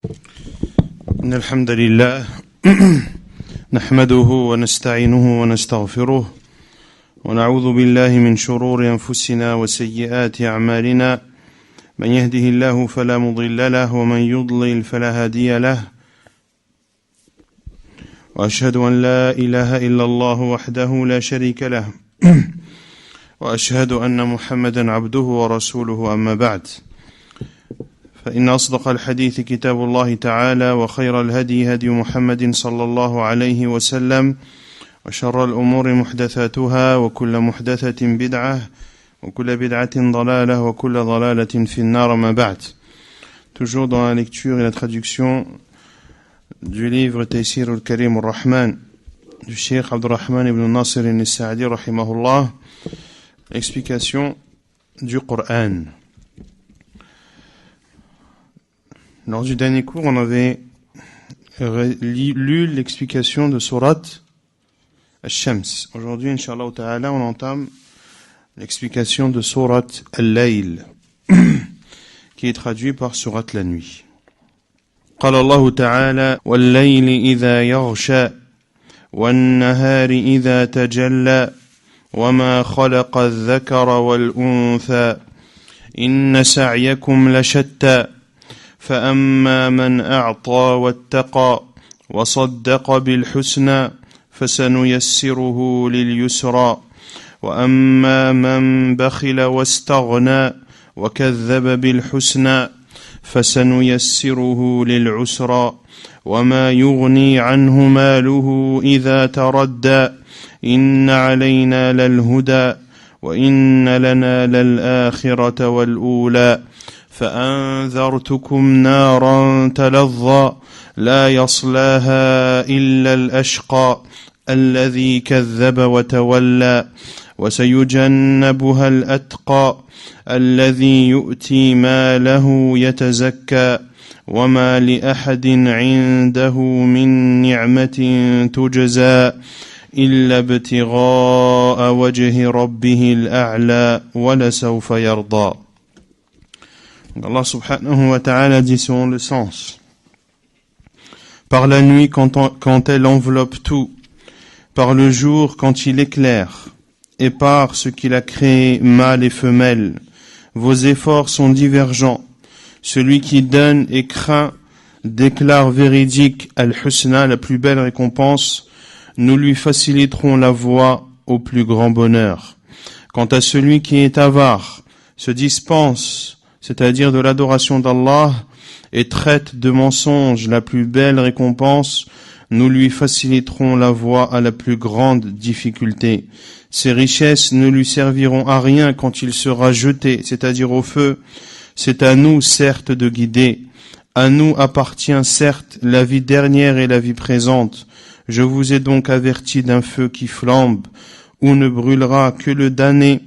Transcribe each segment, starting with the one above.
إن الحمد لله نحمده ونستعينه ونستغفره ونعوذ بالله من شرور أنفسنا وسيئات أعمالنا من يهده الله فلا مضل له ومن يضلل فلا هادي له وأشهد أن لا إله إلا الله وحده لا شريك له وأشهد أن محمدا عبده ورسوله أما بعد فإن أصدق الحديث كتاب الله تعالى وخير الهدي هدي محمد صلى الله عليه وسلم وشر الأمور محدثاتها وكل محدثة بدعة وكل بدعة ضلالة وكل ضلالة في النار ما بعد. Toujours dans la lecture et la traduction du livre Taysir al-Karim al-Rahman du Cheikh Abdurrahman ibn Nasir al-Sa'di rahimahullah, explication du Coran. Lors du dernier cours, on avait lu l'explication de Surat Al-Shams. Aujourd'hui, Inch'Allah Ta'ala, on entame l'explication de Surat Al-Layl, qui est traduit par Surat la nuit. قال الله تعالى والليل إذا يغشى والنهار إذا تجلى وما خلق الذكر والأنثى إن سعيكم لشتى فأما من أعطى واتقى وصدق بالحسنى فسنيسره لليسرى وأما من بخل واستغنى وكذب بالحسنى فسنيسره للعسرى وما يغني عنه ماله إذا تردى إن علينا للهدى وإن لنا للآخرة والأولى فأنذرتكم نارا تلظى لا يصلاها إلا الأشقى الذي كذب وتولى وسيجنبها الأتقى الذي يؤتي ماله يتزكى وما لأحد عنده من نعمة تجزى إلا ابتغاء وجه ربه الأعلى ولسوف يرضى. Allah subhanahu wa ta'ala dit selon le sens: par la nuit quand elle enveloppe tout, par le jour quand il éclaire, et par ce qu'il a créé mâle et femelle, vos efforts sont divergents. Celui qui donne et craint déclare véridique al-husna, la plus belle récompense, nous lui faciliterons la voie au plus grand bonheur. Quant à celui qui est avare, se dispense, c'est-à-dire de l'adoration d'Allah, et traite de mensonge la plus belle récompense, nous lui faciliterons la voie à la plus grande difficulté. Ses richesses ne lui serviront à rien quand il sera jeté, c'est-à-dire au feu. C'est à nous, certes, de guider. À nous appartient, certes, la vie dernière et la vie présente. Je vous ai donc averti d'un feu qui flambe, où ne brûlera que le damné,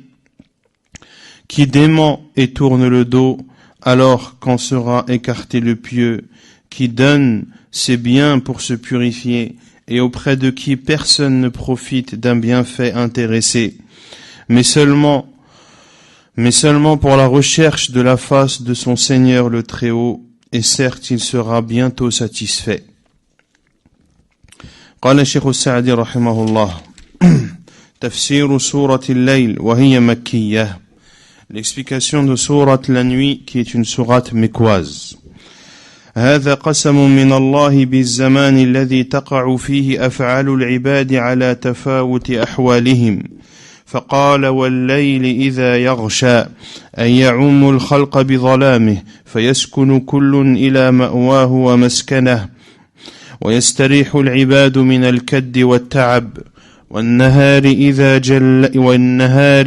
qui dément et tourne le dos, alors qu'en sera écarté le pieux, qui donne ses biens pour se purifier, et auprès de qui personne ne profite d'un bienfait intéressé, mais seulement pour la recherche de la face de son Seigneur le Très-Haut, et certes il sera bientôt satisfait. قال الشيخ السعدي رحمه الله تفسير سورة الليل وهي مكية. L'explication de sourate la nuit qui est une sourate mécoise. هذا قسم من الله بالزمان الذي تقع فيه أفعال العباد على تفاوت أحوالهم فقال والليل إذا يغشى أي يعم الخلق بظلامه فيسكن كل إلى مأواه ومسكنه ويستريح العباد من الكد والتعب والنهار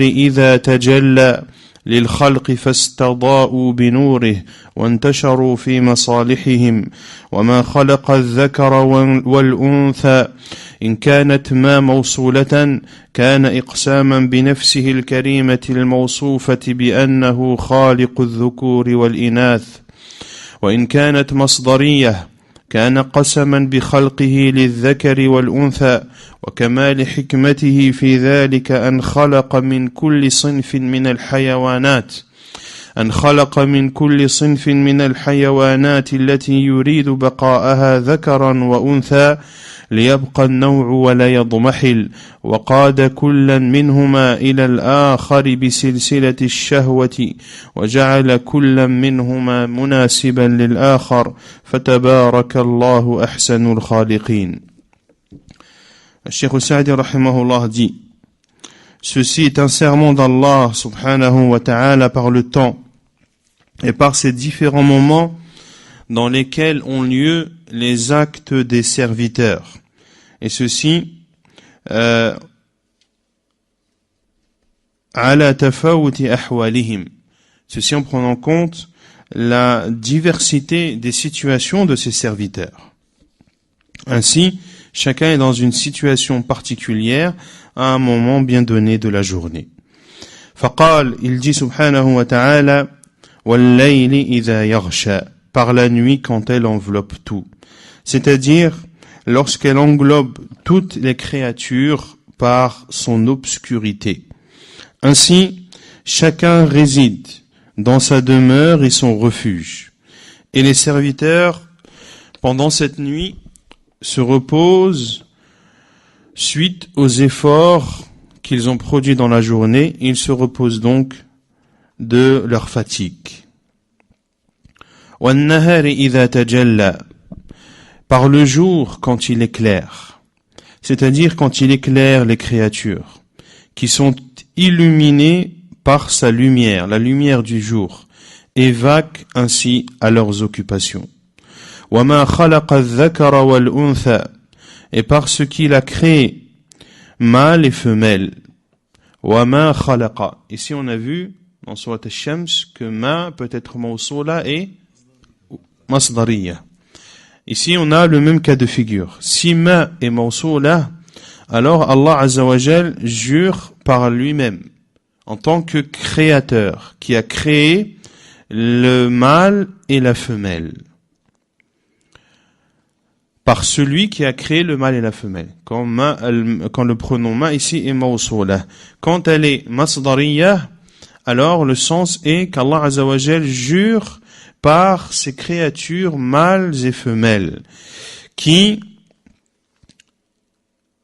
إذا تجلى للخلق فاستضاءوا بنوره وانتشروا في مصالحهم وما خلق الذكر والأنثى إن كانت ما موصولة كان إقساما بنفسه الكريمة الموصوفة بأنه خالق الذكور والإناث وإن كانت مصدرية كان قسما بخلقه للذكر والأنثى وكمال حكمته في ذلك أن خلق من كل صنف من الحيوانات أن خلق من كل صنف من الحيوانات التي يريد بقاءها ذكرا وأنثى ليبقى النوع ولا يضمحل وقاد كلا منهما إلى الآخر بسلسلة الشهوة وجعل كلا منهما مناسبا للآخر فتبارك الله أحسن الخالقين. Cheikh Sa'di rahimahullah dit: ceci est un serment d'Allah subhanahu wa ta'ala par le temps et par ces différents moments dans lesquels ont lieu les actes des serviteurs. Et ceci ala tafawuti ahwalihim, ceci en prenant en compte la diversité des situations de ces serviteurs. Ainsi, chacun est dans une situation particulière à un moment bien donné de la journée. Faqal, il dit subhanahu wa ta'ala, wal-layli idha yaghsha, par la nuit quand elle enveloppe tout. C'est-à-dire lorsqu'elle englobe toutes les créatures par son obscurité. Ainsi, chacun réside dans sa demeure et son refuge. Et les serviteurs, pendant cette nuit, se reposent suite aux efforts qu'ils ont produits dans la journée. Ils se reposent donc de leur fatigue. وَالنَّهَارِ إِذَا تَجَلَّى, par le jour quand il éclaire, c'est-à-dire quand il éclaire les créatures qui sont illuminées par sa lumière, la lumière du jour, et vaquent ainsi à leurs occupations. وَمَا خَلَقَ الذَّكَرَ وَالْأُنْثَى, et par ce qu'il a créé mâle et femelle. وَمَا خَلَقَ, ici on a vu dans Surat Al-Shams que ma peut être mawsoula et masdariya. Ici on a le même cas de figure. Si ma est mawsoula, alors Allah Azza wa Jal jure par lui-même en tant que créateur qui a créé le mâle et la femelle. Par celui qui a créé le mâle et la femelle. Quand le pronom ma ici est mawsoula. Quand elle est masdariya, alors le sens est qu'Allah Azza wa Jal jure par ces créatures mâles et femelles qui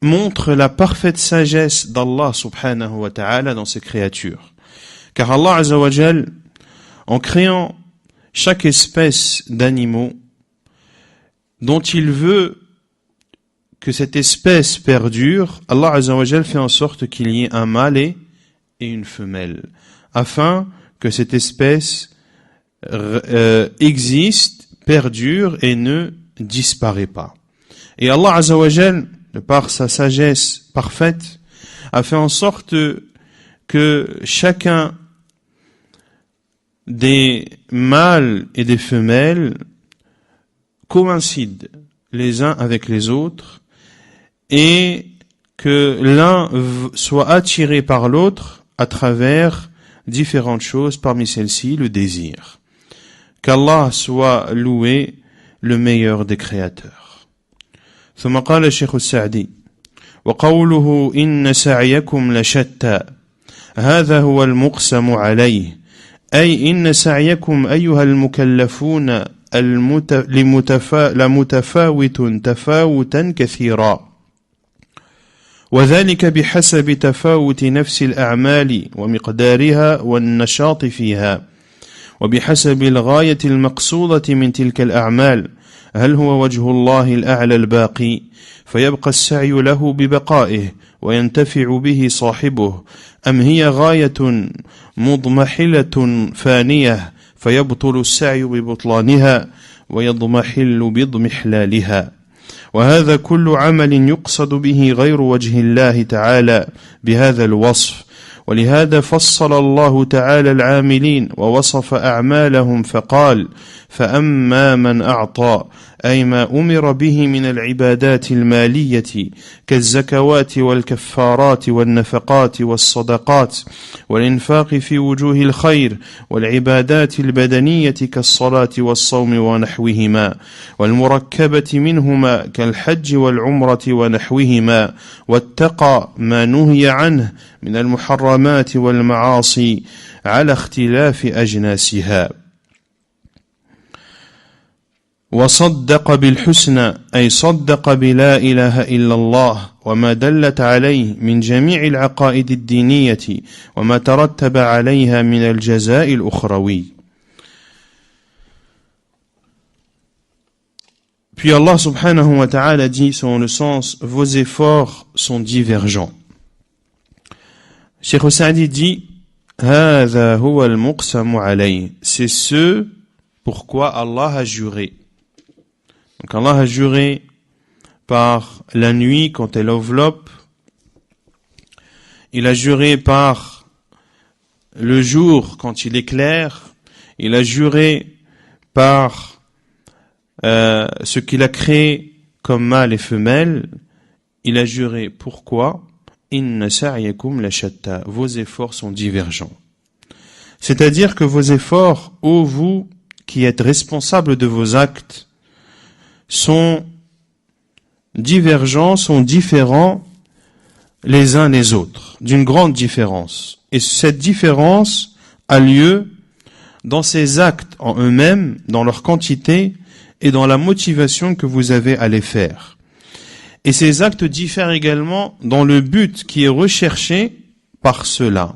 montrent la parfaite sagesse d'Allah subhanahu wa ta'ala dans ces créatures. Car Allah Azza wa Jal, en créant chaque espèce d'animaux dont il veut que cette espèce perdure, Allah Azza wa Jal fait en sorte qu'il y ait un mâle et une femelle, afin que cette espèce existe, perdure et ne disparaît pas. Et Allah Azza wa Jal, de par sa sagesse parfaite, a fait en sorte que chacun des mâles et des femelles coïncident les uns avec les autres et que l'un soit attiré par l'autre à travers différentes choses, parmi celles-ci le désir. Qu'Allah soit loué, le meilleur des créateurs. ثم قال الشيخ السعدي وقوله إن سعيكم لشتى هذا هو المقسم عليه أي إن سعيكم أيها المكلفون لمتفاوت تفاوتا كثيرا وذلك بحسب تفاوت نفس الأعمال ومقدارها والنشاط فيها وبحسب الغاية المقصودة من تلك الأعمال هل هو وجه الله الأعلى الباقي فيبقى السعي له ببقائه وينتفع به صاحبه أم هي غاية مضمحلة فانية فيبطل السعي ببطلانها ويضمحل باضمحلالها وهذا كل عمل يقصد به غير وجه الله تعالى بهذا الوصف ولهذا فصل الله تعالى العاملين ووصف أعمالهم فقال فأما من أعطى أي ما أمر به من العبادات المالية كالزكوات والكفارات والنفقات والصدقات والإنفاق في وجوه الخير والعبادات البدنية كالصلاة والصوم ونحوهما والمركبة منهما كالحج والعمرة ونحوهما واتقى ما نهي عنه من المحرمات والمعاصي على اختلاف أجناسها وصدق بالحسنى أي صدق بلا إله إلا الله وما دلت عليه من جميع العقائد الدينية وما ترتب عليها من الجزاء الأخروي. Puis Allah subhanahu wa ta'ala dit, selon le sens, vos efforts sont divergents. Cheikh Sa'di dit, هذا هو المقسم عليه. C'est ce pourquoi Allah a juré. Donc Allah a juré par la nuit quand elle enveloppe. Il a juré par le jour quand il éclaire. Il a juré par ce qu'il a créé comme mâle et femelle. Il a juré pourquoi? Inna sa'yakum la shatta. Vos efforts sont divergents. C'est-à-dire que vos efforts, ô vous qui êtes responsables de vos actes, sont divergents, sont différents les uns les autres, d'une grande différence. Et cette différence a lieu dans ces actes en eux-mêmes, dans leur quantité et dans la motivation que vous avez à les faire. Et ces actes diffèrent également dans le but qui est recherché par cela.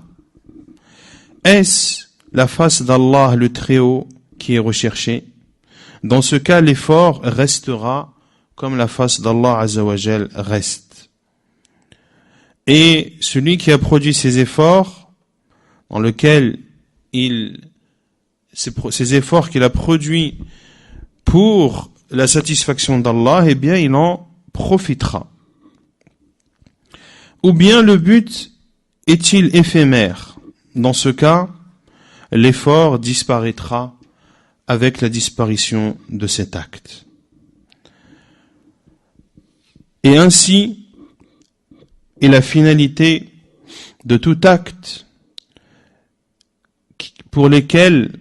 Est-ce la face d'Allah le Très-Haut qui est recherché? Dans ce cas, l'effort restera comme la face d'Allah Azza wa Jal reste. Et celui qui a produit ces efforts, dans lequel ces efforts qu'il a produits pour la satisfaction d'Allah, eh bien, il en profitera. Ou bien le but est-il éphémère? Dans ce cas, l'effort disparaîtra avec la disparition de cet acte. Et ainsi est la finalité de tout acte pour lesquels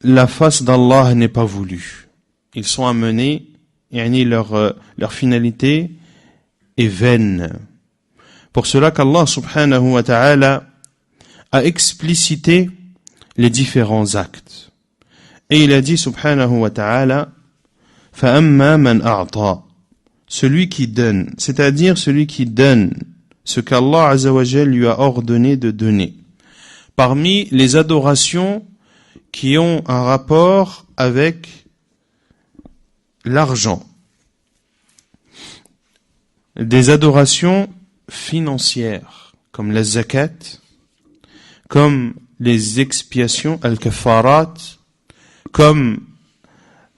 la face d'Allah n'est pas voulue. Ils sont amenés, leur finalité est vaine. Pour cela qu'Allah subhanahu wa ta'ala a explicité les différents actes. Et il a dit subhanahu wa ta'ala, فَأَمَّا مَنْ أَعْطَى, celui qui donne, c'est-à-dire celui qui donne ce qu'Allah Azza wa Jal lui a ordonné de donner. Parmi les adorations qui ont un rapport avec l'argent, des adorations financières, comme la zakat, comme les expiations, al-kafarat, comme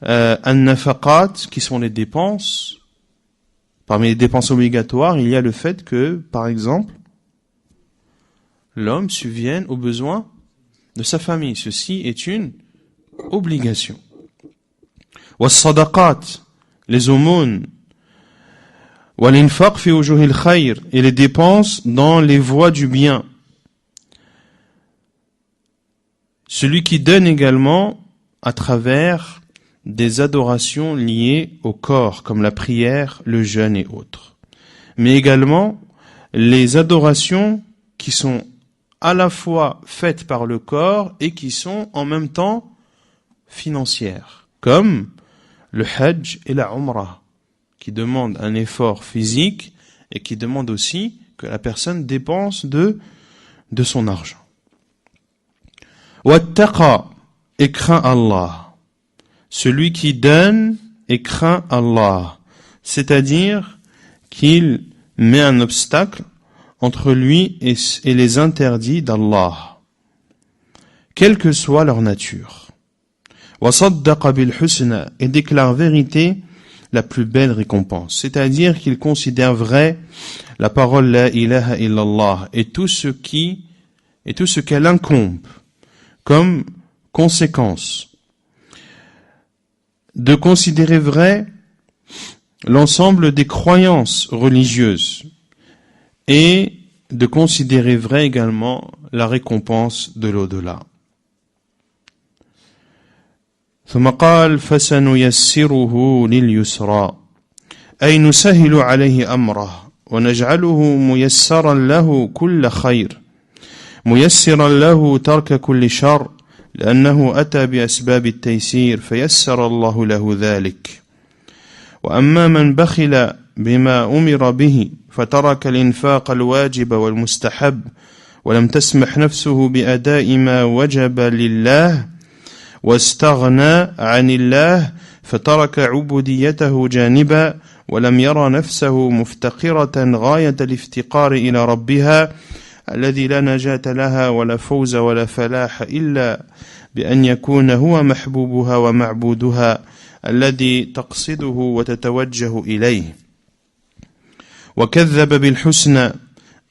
an-nafaqat, qui sont les dépenses. Parmi les dépenses obligatoires, il y a le fait que, par exemple, l'homme subvienne aux besoins de sa famille. Ceci est une obligation. Was-sadaqat, les aumônes, wal-infaq fi wujuhil khayr, et les dépenses dans les voies du bien. Celui qui donne également à travers des adorations liées au corps, comme la prière, le jeûne et autres. Mais également les adorations qui sont à la fois faites par le corps et qui sont en même temps financières, comme le hajj et la umrah, qui demandent un effort physique et qui demandent aussi que la personne dépense de son argent. Wattaqa, et craint Allah. Celui qui donne et craint Allah, c'est-à-dire qu'il met un obstacle entre lui et les interdits d'Allah, quelle que soit leur nature. Wasaddaqa bil husna, et déclare vérité la plus belle récompense, c'est-à-dire qu'il considère vrai la parole la ilaha illallah et tout ce qu'elle incombe comme conséquence, de considérer vrai l'ensemble des croyances religieuses et de considérer vrai également la récompense de l'au-delà. ثم قال فسنيسره لليسرى أي نسهل عليه أمره ونجعله ميسرا له كل خير ميسرا له ترك كل شر لأنه أتى بأسباب التيسير فيسر الله له ذلك. وأما من بخل بما أمر به فترك الإنفاق الواجب والمستحب ولم تسمح نفسه بأداء ما وجب لله واستغنى عن الله فترك عبوديته جانبا ولم يرى نفسه مفتقرة غاية الافتقار إلى ربها الذي لا نجاة لها ولا فوز ولا فلاح إلا بأن يكون هو محبوبها ومعبودها الذي تقصده وتتوجه إليه. وكذب بالحسنى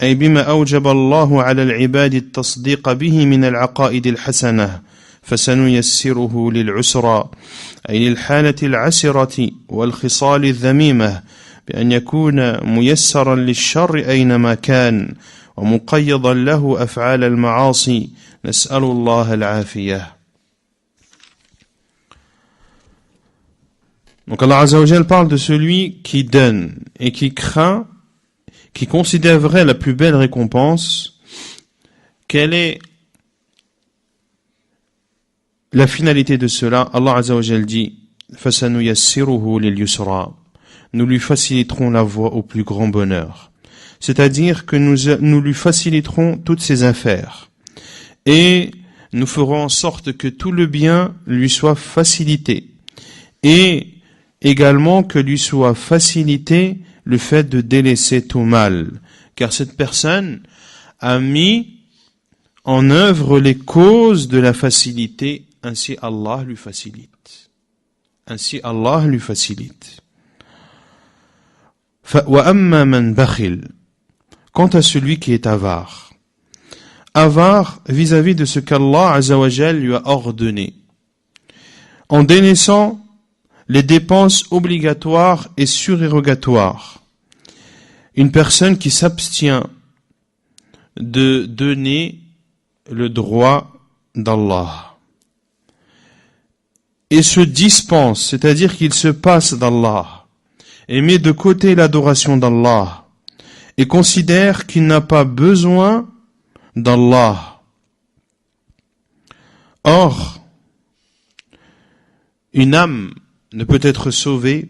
أي بما أوجب الله على العباد التصديق به من العقائد الحسنة فسنيسره للعسرى أي للحالة العسرة والخصال الذميمة بأن يكون ميسرا للشر أينما كان ومقيضا له أفعال المعاصي نسأل الله العافية. Donc Allah Azza wa Jal parle de celui qui donne et qui craint, qui considère vrai la plus belle récompense. Quelle est la finalité de cela? Allah Azza wa Jal dit فَسَنُيَسِّرُهُ لِلْيُسْرَى, nous lui faciliterons la voie au plus grand bonheur. C'est-à-dire que nous lui faciliterons toutes ses affaires et nous ferons en sorte que tout le bien lui soit facilité et également que lui soit facilité le fait de délaisser tout mal, car cette personne a mis en œuvre les causes de la facilité, ainsi Allah lui facilite. Ainsi Allah lui facilite. وَأَمَّا مَنْ بَخِلْ, quant à celui qui est avare, avare vis-à-vis de ce qu'Allah Azza wa Jal lui a ordonné, en délaissant les dépenses obligatoires et surérogatoires. Une personne qui s'abstient de donner le droit d'Allah et se dispense, c'est-à-dire qu'il se passe d'Allah et met de côté l'adoration d'Allah et considère qu'il n'a pas besoin d'Allah. Or, une âme ne peut être sauvée,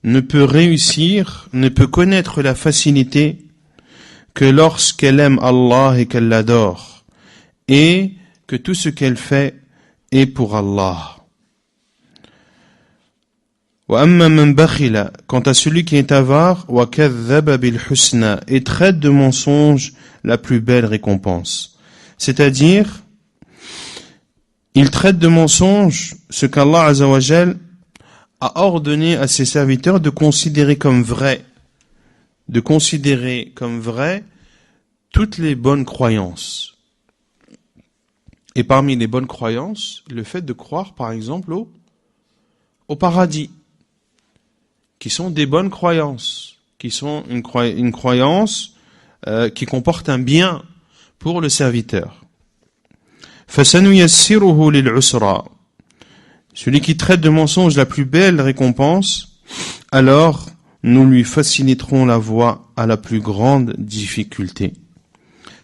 ne peut réussir, ne peut connaître la facilité que lorsqu'elle aime Allah et qu'elle l'adore, et que tout ce qu'elle fait est pour Allah. وَأَمَّا مَنْ بَخِلَ, quant à celui qui est avare, وَكَذَّبَ بِالْحُسْنَى, et traite de mensonge la plus belle récompense. C'est-à-dire, il traite de mensonge ce qu'Allah Azza wa Jal a ordonné à ses serviteurs de considérer comme vrai toutes les bonnes croyances. Et parmi les bonnes croyances, le fait de croire par exemple au paradis, qui sont des bonnes croyances, qui sont une croyance qui comporte un bien pour le serviteur. فَسَنُيَسِّرُهُ لِلْعُسْرَى, celui qui traite de mensonge la plus belle récompense, alors nous lui faciliterons la voie à la plus grande difficulté.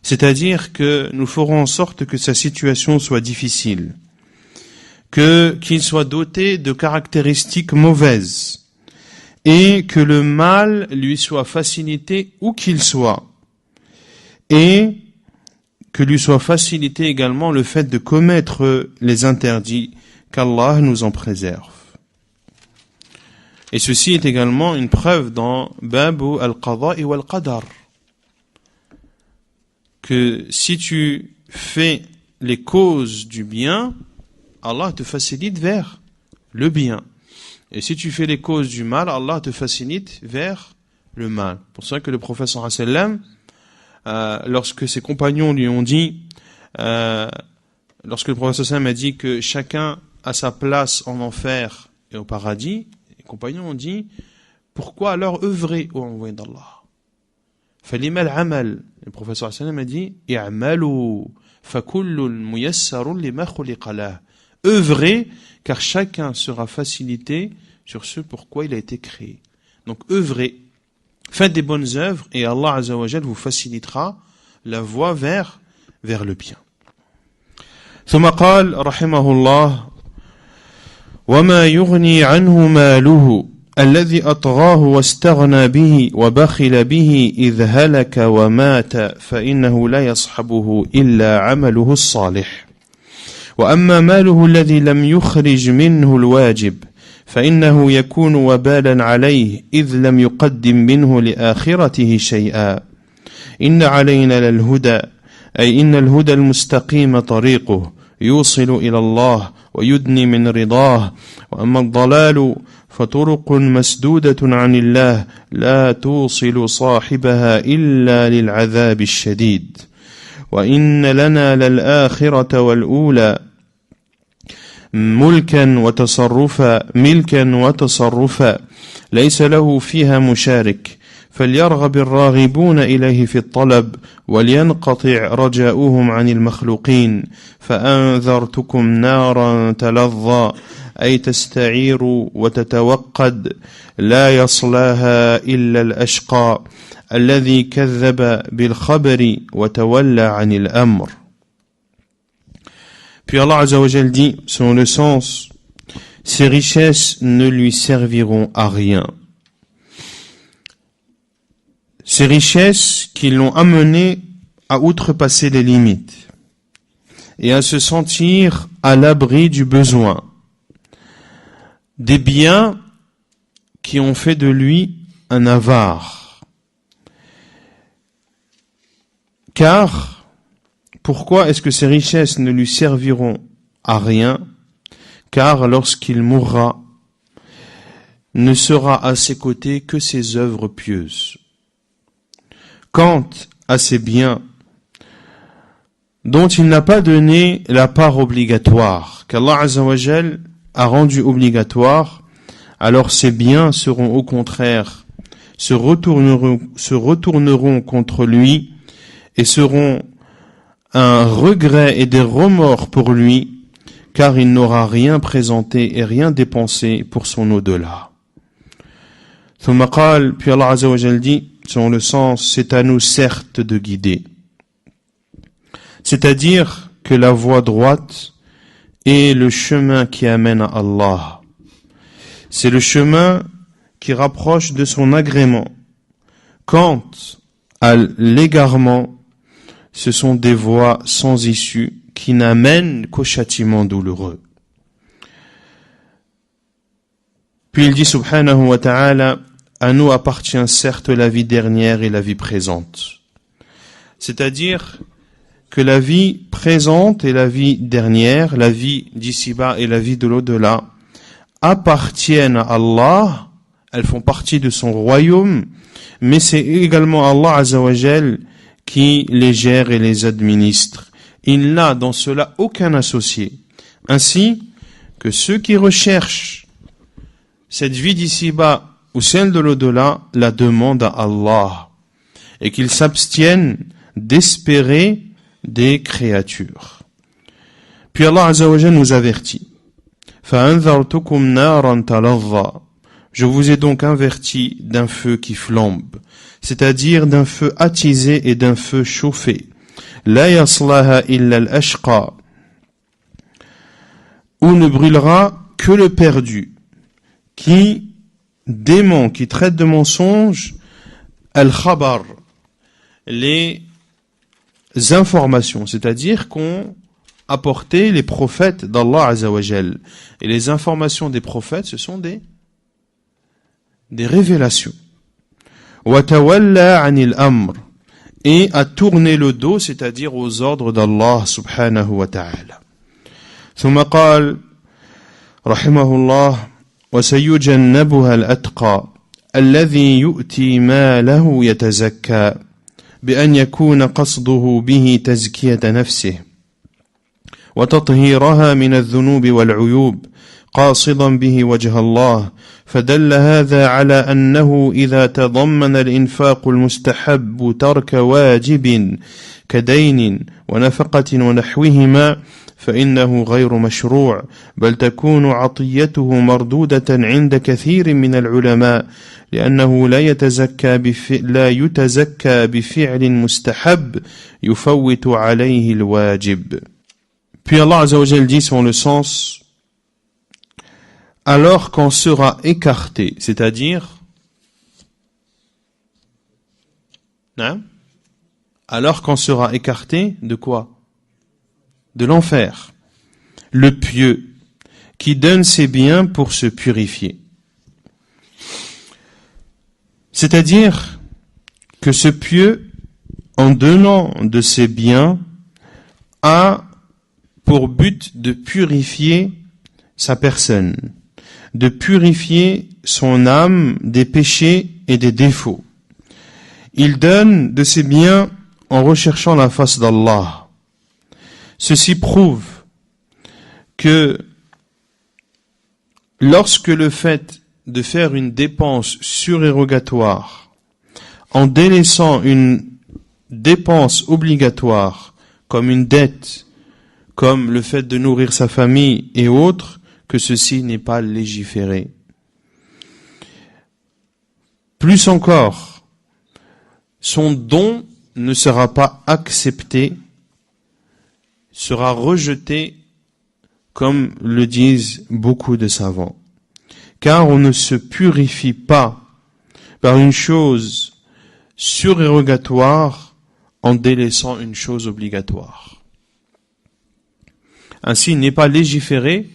C'est-à-dire que nous ferons en sorte que sa situation soit difficile, qu'il soit doté de caractéristiques mauvaises, et que le mal lui soit facilité où qu'il soit, et que lui soit facilité également le fait de commettre les interdits, qu'Allah nous en préserve. Et ceci est également une preuve dans Babu al-Qada wal-Qadar, que si tu fais les causes du bien, Allah te facilite vers le bien. Et si tu fais les causes du mal, Allah te facilite vers le mal. Pour ça que le prophète sallallahu alayhi wa sallam, lorsque ses compagnons lui ont dit, lorsque le prophète sallallahu alayhi wa sallam a dit que chacun a sa place en enfer et au paradis, les compagnons ont dit, pourquoi alors œuvrer au envoyé d'Allah? فَلِمَا الْعَمَلِ, le prophète sallallahu alayhi wa sallam a dit, اِعْمَلُوا فَكُلٌّ مُيَسَّرٌ لِمَا خُلِقَ لَهُ, œuvrez, car chacun sera facilité sur ce pourquoi il a été créé. Donc œuvrez, faites des bonnes œuvres et Allah Azza wa Jal vous facilitera la voie vers vers le bien. ثم قال رحمه الله وما يغني عنه ماله الذي أطغاه واستغنى به وبخل به إذ هلك ومات فإنه لا يصحبه إلا عمله الصالح وأما ماله الذي لم يخرج منه الواجب فإنه يكون وبالا عليه إذ لم يقدم منه لآخرته شيئا إن علينا للهدى أي إن الهدى المستقيم طريقه يوصل إلى الله ويدني من رضاه وأما الضلال فطرق مسدودة عن الله لا توصل صاحبها إلا للعذاب الشديد وإن لنا للآخرة والأولى ملكا وتصرفا ليس له فيها مشارك فليرغب الراغبون إليه في الطلب ولينقطع رجاؤهم عن المخلوقين فأنذرتكم نارا تلظى أي تستعير وتتوقد لا يصلاها إلا الأشقى الذي كذب بالخبر وتولى عن الأمر. Puis Allah Azza wa Jal dit, selon le sens, ses richesses ne lui serviront à rien. Ces richesses qui l'ont amené à outrepasser les limites et à se sentir à l'abri du besoin, des biens qui ont fait de lui un avare. Car, pourquoi est-ce que ces richesses ne lui serviront à rien? Car lorsqu'il mourra, ne sera à ses côtés que ses œuvres pieuses. Quant à ces biens dont il n'a pas donné la part obligatoire, qu'Allah Azza wa Jal a rendu obligatoire, alors ces biens seront au contraire, se retourneront contre lui et seront un regret et des remords pour lui, car il n'aura rien présenté et rien dépensé pour son au-delà. ثم قال, puis Allah Azza wa Jal dit, selon le sens, c'est à nous certes de guider. C'est-à-dire que la voie droite est le chemin qui amène à Allah. C'est le chemin qui rapproche de son agrément. Quant à l'égarement, ce sont des voies sans issue qui n'amènent qu'au châtiment douloureux. Puis il dit subhanahu wa ta'ala, à nous appartient certes la vie dernière et la vie présente. C'est-à-dire que la vie présente et la vie dernière, la vie d'ici-bas et la vie de l'au-delà, appartiennent à Allah, elles font partie de son royaume, mais c'est également Allah Azza wa Jal qui les gère et les administre. Il n'a dans cela aucun associé. Ainsi que ceux qui recherchent cette vie d'ici-bas ou celle de l'au-delà la demandent à Allah et qu'ils s'abstiennent d'espérer des créatures. Puis Allah Azza wa Jal nous avertit. فَأَنذَرْتُكُمْ نَارًا تَلَظَّى. Je vous ai donc averti d'un feu qui flambe, c'est-à-dire d'un feu attisé et d'un feu chauffé. لَا يَصْلَاهَا إِلَّا الْأَشْقَى. Où ne brûlera que le perdu, qui dément, qui traite de mensonge, al-khabar, les informations, c'est-à-dire qu'ont apporté les prophètes d'Allah Azza wa Jal. Et les informations des prophètes, ce sont des révélations. وَتَوَلَّى عَنِ الْأَمْرِ. Et à tourner le dos, c'est-à-dire aux ordres d'Allah subhanahu wa ta'ala. ثم قال رحمه الله وسيجنبها الأتقى الذي يؤتي ماله يتزكى بأن يكون قصده به تزكية نفسه وتطهيرها من الذنوب والعيوب قاصدا به وجه الله فدل هذا على أنه إذا تضمن الإنفاق المستحب ترك واجب كدين ونفقة ونحوهما فإنه غير مشروع بل تكون عطيته مردودة عند كثير من العلماء لأنه لا يتزكى بفعل مستحب يفوت عليه الواجب. Puis Allah Azza wa Jal dit selon le sens, alors qu'on sera écarté, c'est-à-dire, alors qu'on sera écarté de quoi? De l'enfer. Le pieux, qui donne ses biens pour se purifier. C'est-à-dire que ce pieux, en donnant de ses biens, a pour but de purifier sa personne, de purifier son âme des péchés et des défauts. Il donne de ses biens en recherchant la face d'Allah. Ceci prouve que lorsque le fait de faire une dépense surérogatoire en délaissant une dépense obligatoire comme une dette, comme le fait de nourrir sa famille et autres, que ceci n'est pas légiféré. Plus encore, son don ne sera pas accepté, sera rejeté, comme le disent beaucoup de savants. Car on ne se purifie pas par une chose surérogatoire en délaissant une chose obligatoire. Ainsi, il n'est pas légiféré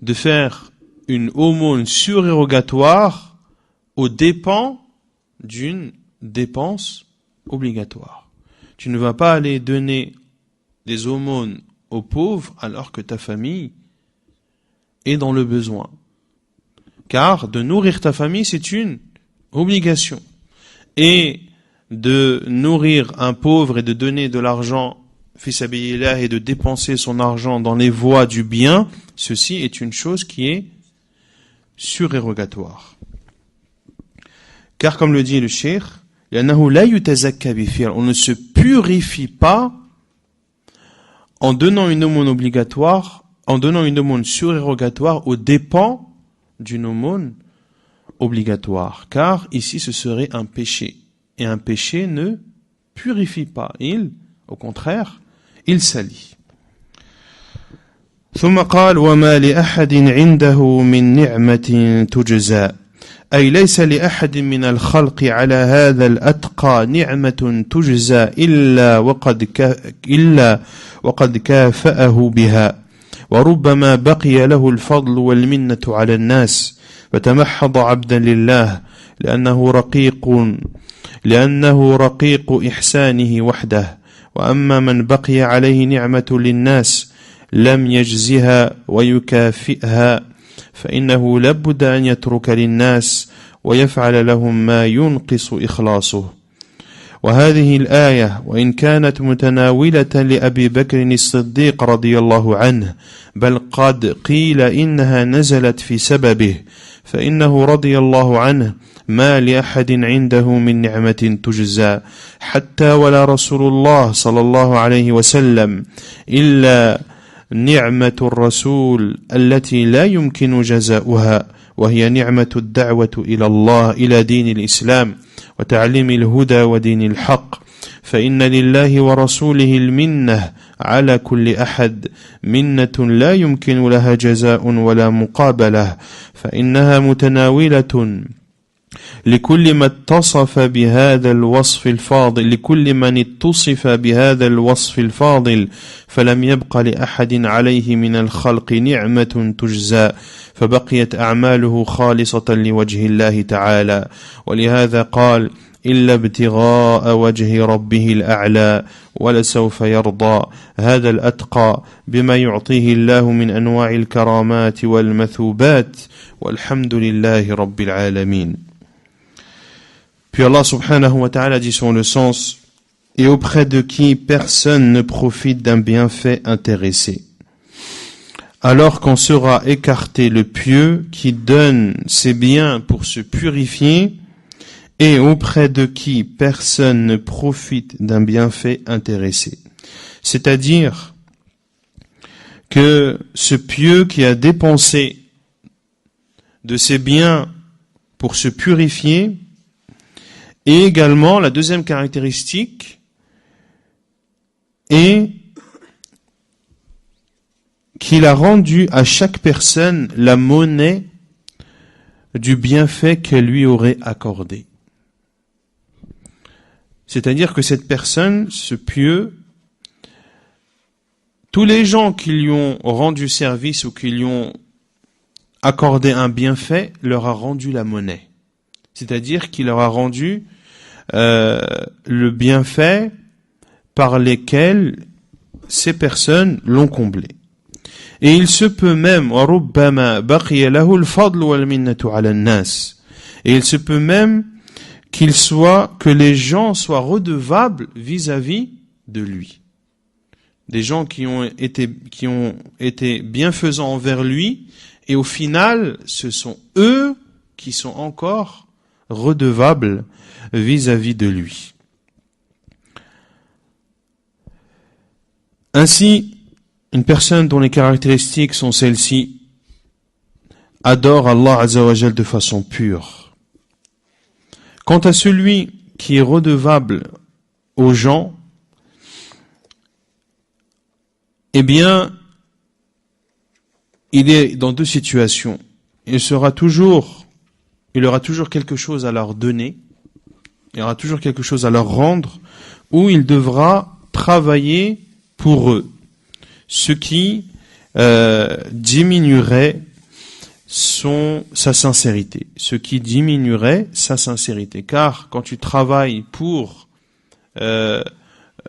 de faire une aumône surérogatoire aux dépens d'une dépense obligatoire. Tu ne vas pas aller donner des aumônes aux pauvres alors que ta famille est dans le besoin. Car de nourrir ta famille, c'est une obligation. Et de nourrir un pauvre et de donner de l'argent fi sabilillah et de dépenser son argent dans les voies du bien, ceci est une chose qui est surérogatoire. Car comme le dit le cheikh, on ne se purifie pas en donnant une aumône obligatoire, en donnant une aumône surérogatoire aux dépens d'une aumône obligatoire. Car ici ce serait un péché. Et un péché ne purifie pas. Au contraire, il salit. ثم قال وما لأحد عنده من نعمة تجزى أي ليس لأحد من الخلق على هذا الأتقى نعمة تجزى إلا وقد كافأه بها وربما بقي له الفضل والمنة على الناس فتمحض عبدا لله لأنه رقيق إحسانه وحده وأما من بقي عليه نعمة للناس لم يجزها ويكافئها فإنه لابد أن يترك للناس ويفعل لهم ما ينقص إخلاصه. وهذه الآية وإن كانت متناولة لأبي بكر الصديق رضي الله عنه بل قد قيل إنها نزلت في سببه فإنه رضي الله عنه ما لأحد عنده من نعمة تجزى حتى ولا رسول الله صلى الله عليه وسلم إلا نعمة الرسول التي لا يمكن جزاؤها وهي نعمة الدعوة إلى الله إلى دين الإسلام وتعليم الهدى ودين الحق فإن لله ورسوله المنة على كل أحد منة لا يمكن لها جزاء ولا مقابلة فإنها متناولة لكل من اتصف بهذا الوصف الفاضل فلم يبق لأحد عليه من الخلق نعمة تجزى فبقيت أعماله خالصة لوجه الله تعالى ولهذا قال إلا ابتغاء وجه ربه الأعلى ولسوف يرضى هذا الأتقى بما يعطيه الله من أنواع الكرامات والمثوبات والحمد لله رب العالمين. Puis Allah subhanahu wa ta'ala dit selon le sens, et auprès de qui personne ne profite d'un bienfait intéressé. Alors qu'on sera écarté le pieux qui donne ses biens pour se purifier, et auprès de qui personne ne profite d'un bienfait intéressé. C'est-à-dire que ce pieux qui a dépensé de ses biens pour se purifier, et également la deuxième caractéristique est qu'il a rendu à chaque personne la monnaie du bienfait qu'elle lui aurait accordé. C'est-à-dire que cette personne, ce pieux, tous les gens qui lui ont rendu service ou qui lui ont accordé un bienfait, leur a rendu la monnaie. C'est-à-dire qu'il leur a rendu le bienfait par lesquels ces personnes l'ont comblé. Et il se peut même, et il se peut même que les gens soient redevables vis-à-vis de lui. Des gens qui ont été bienfaisants envers lui, et au final, ce sont eux qui sont encore redevables vis-à-vis de lui. Ainsi, une personne dont les caractéristiques sont celles-ci adore Allah Azza wa Jal de façon pure. Quant à celui qui est redevable aux gens, eh bien, il est dans deux situations. Il aura toujours quelque chose à leur donner, il aura toujours quelque chose à leur rendre, ou il devra travailler pour eux, ce qui diminuerait sa sincérité. Ce qui diminuerait sa sincérité. Car quand tu travailles pour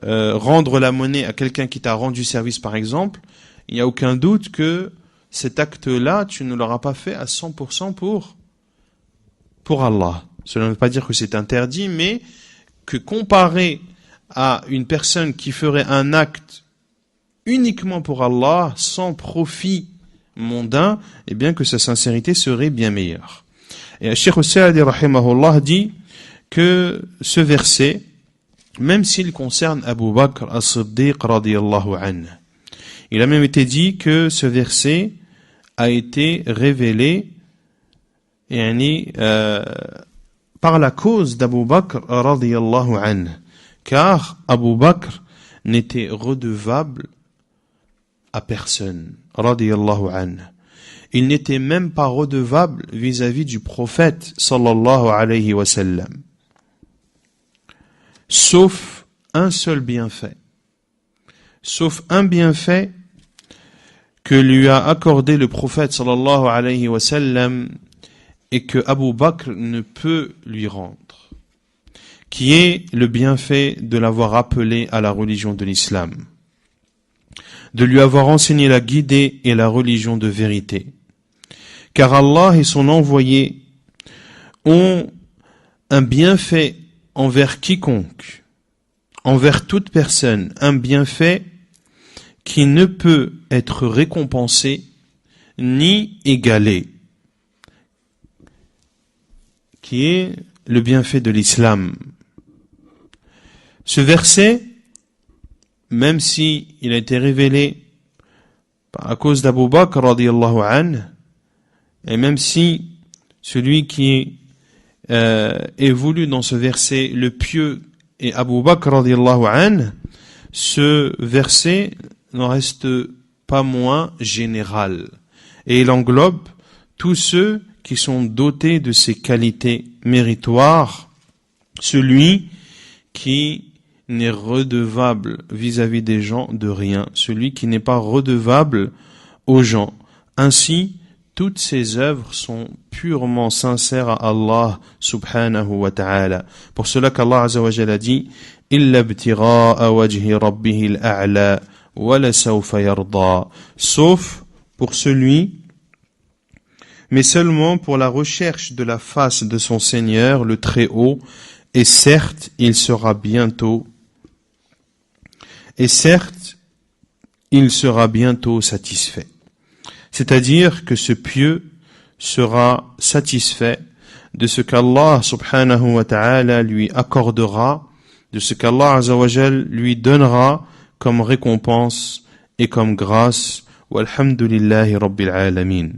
rendre la monnaie à quelqu'un qui t'a rendu service, par exemple, il n'y a aucun doute que cet acte-là, tu ne l'auras pas fait à 100% pour Allah. Cela ne veut pas dire que c'est interdit, mais que comparé à une personne qui ferait un acte uniquement pour Allah, sans profit mondain, eh bien que sa sincérité serait bien meilleure. Et Cheikh Sa'di rahimahullah dit que ce verset, même s'il concerne Abu Bakr as-Siddiq radiyallahu anhu, il a même été dit que ce verset a été révélé par la cause d'Abu Bakr radiyallahu anhu, car Abu Bakr n'était redevable à personne radiyallahu anhu. Il n'était même pas redevable vis-à-vis du prophète sallallahu alayhi wa sallam, sauf un seul bienfait, sauf un bienfait que lui a accordé le prophète sallallahu alayhi wa sallam et que Abu Bakr ne peut lui rendre, qui est le bienfait de l'avoir appelé à la religion de l'islam, de lui avoir enseigné la guidée et la religion de vérité. Car Allah et son envoyé ont un bienfait envers quiconque, envers toute personne, un bienfait qui ne peut être récompensé ni égalé, qui est le bienfait de l'islam. Ce verset, même si il a été révélé à cause d'Abu Bakr radiyallahu anhu, et même si celui qui est voulu dans ce verset, le pieux, est Abu Bakr radiyallahu anhu, ce verset n'en reste pas moins général. Et il englobe tous ceux qui sont dotés de ces qualités méritoires, celui qui n'est redevable vis-à-vis des gens de rien, celui qui n'est pas redevable aux gens. Ainsi, toutes ces œuvres sont purement sincères à Allah subhanahu wa ta'ala. Pour cela qu'Allah azza wa jalla dit « Illa ibtigha'a wajhi rabbihil a'la wa la sawfa yarda » sauf pour celui, mais seulement pour la recherche de la face de son Seigneur, le Très-Haut, et certes, il sera bientôt satisfait. C'est-à-dire que ce pieux sera satisfait de ce qu'Allah subhanahu wa ta'ala lui accordera, de ce qu'Allah azza wa jal lui donnera comme récompense et comme grâce Walhamdulillahi Rabbil Alamin.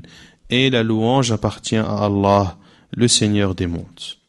Et la louange appartient à Allah, le Seigneur des mondes.